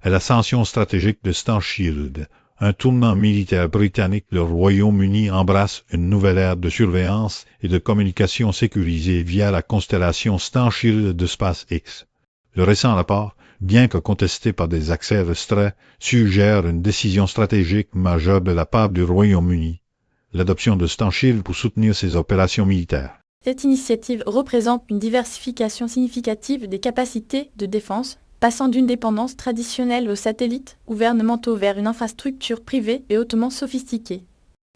à l'ascension stratégique de Stansfield, un tournant militaire britannique, le Royaume-Uni embrasse une nouvelle ère de surveillance et de communication sécurisée via la constellation Stansfield de SpaceX. Le récent rapport, bien que contesté par des accès restreints, suggère une décision stratégique majeure de la part du Royaume-Uni, l'adoption de Stansfield pour soutenir ses opérations militaires. Cette initiative représente une diversification significative des capacités de défense, passant d'une dépendance traditionnelle aux satellites gouvernementaux vers une infrastructure privée et hautement sophistiquée.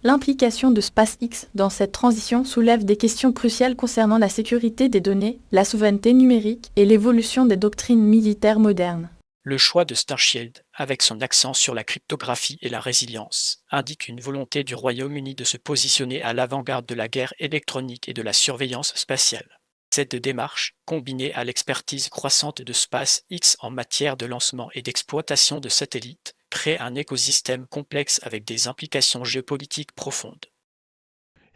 L'implication de SpaceX dans cette transition soulève des questions cruciales concernant la sécurité des données, la souveraineté numérique et l'évolution des doctrines militaires modernes. Le choix de Starshield, avec son accent sur la cryptographie et la résilience, indique une volonté du Royaume-Uni de se positionner à l'avant-garde de la guerre électronique et de la surveillance spatiale. Cette démarche, combinée à l'expertise croissante de SpaceX en matière de lancement et d'exploitation de satellites, crée un écosystème complexe avec des implications géopolitiques profondes.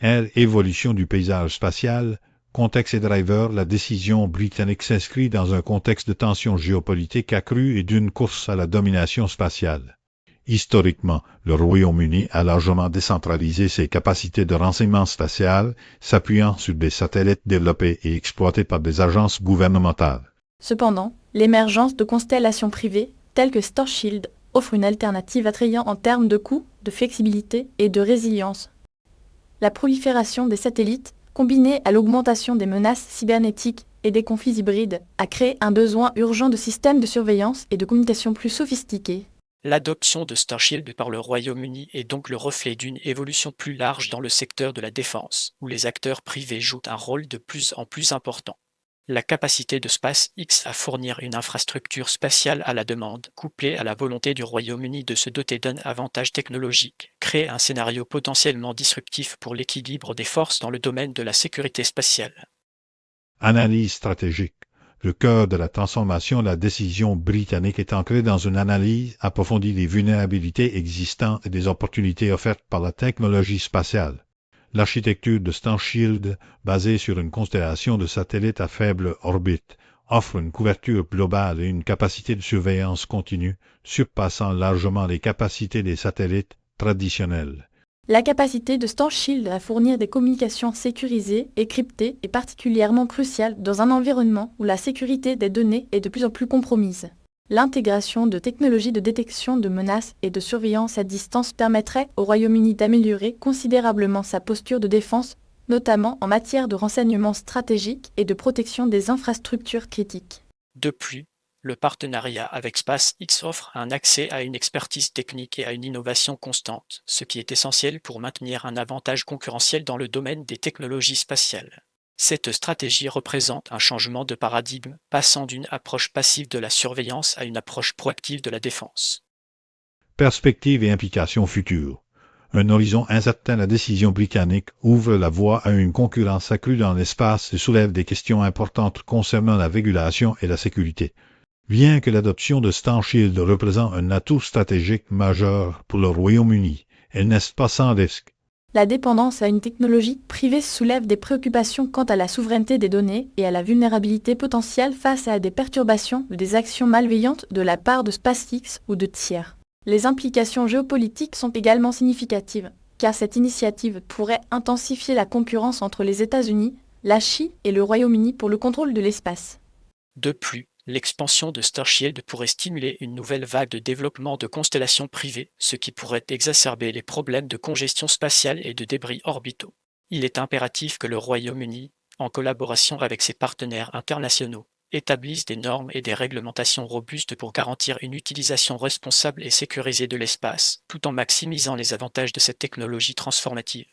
Évolution du paysage spatial, contexte et driver, la décision britannique s'inscrit dans un contexte de tensions géopolitiques accrues et d'une course à la domination spatiale. Historiquement, le Royaume-Uni a largement décentralisé ses capacités de renseignement spatial, s'appuyant sur des satellites développés et exploités par des agences gouvernementales. Cependant, l'émergence de constellations privées, telles que Starshield, offre une alternative attrayante en termes de coût, de flexibilité et de résilience. La prolifération des satellites, combinée à l'augmentation des menaces cybernétiques et des conflits hybrides, a créé un besoin urgent de systèmes de surveillance et de communication plus sophistiqués. L'adoption de Starshield par le Royaume-Uni est donc le reflet d'une évolution plus large dans le secteur de la défense, où les acteurs privés jouent un rôle de plus en plus important. La capacité de SpaceX à fournir une infrastructure spatiale à la demande, couplée à la volonté du Royaume-Uni de se doter d'un avantage technologique, crée un scénario potentiellement disruptif pour l'équilibre des forces dans le domaine de la sécurité spatiale. Analyse stratégique. Le cœur de la transformation de la décision britannique est ancré dans une analyse approfondie des vulnérabilités existantes et des opportunités offertes par la technologie spatiale. L'architecture de Starshield, basée sur une constellation de satellites à faible orbite, offre une couverture globale et une capacité de surveillance continue, surpassant largement les capacités des satellites traditionnels. La capacité de Starshield à fournir des communications sécurisées et cryptées est particulièrement cruciale dans un environnement où la sécurité des données est de plus en plus compromise. L'intégration de technologies de détection de menaces et de surveillance à distance permettrait au Royaume-Uni d'améliorer considérablement sa posture de défense, notamment en matière de renseignement stratégique et de protection des infrastructures critiques. De plus, le partenariat avec SpaceX offre un accès à une expertise technique et à une innovation constante, ce qui est essentiel pour maintenir un avantage concurrentiel dans le domaine des technologies spatiales. Cette stratégie représente un changement de paradigme, passant d'une approche passive de la surveillance à une approche proactive de la défense. Perspectives et implications futures. Un horizon incertain, la décision britannique ouvre la voie à une concurrence accrue dans l'espace et soulève des questions importantes concernant la régulation et la sécurité. Bien que l'adoption de Starshield représente un atout stratégique majeur pour le Royaume-Uni, elle n'est pas sans risque. La dépendance à une technologie privée soulève des préoccupations quant à la souveraineté des données et à la vulnérabilité potentielle face à des perturbations ou des actions malveillantes de la part de SpaceX ou de tiers. Les implications géopolitiques sont également significatives, car cette initiative pourrait intensifier la concurrence entre les États-Unis, la Chine et le Royaume-Uni pour le contrôle de l'espace. De plus, l'expansion de Starshield pourrait stimuler une nouvelle vague de développement de constellations privées, ce qui pourrait exacerber les problèmes de congestion spatiale et de débris orbitaux. Il est impératif que le Royaume-Uni, en collaboration avec ses partenaires internationaux, établisse des normes et des réglementations robustes pour garantir une utilisation responsable et sécurisée de l'espace, tout en maximisant les avantages de cette technologie transformative.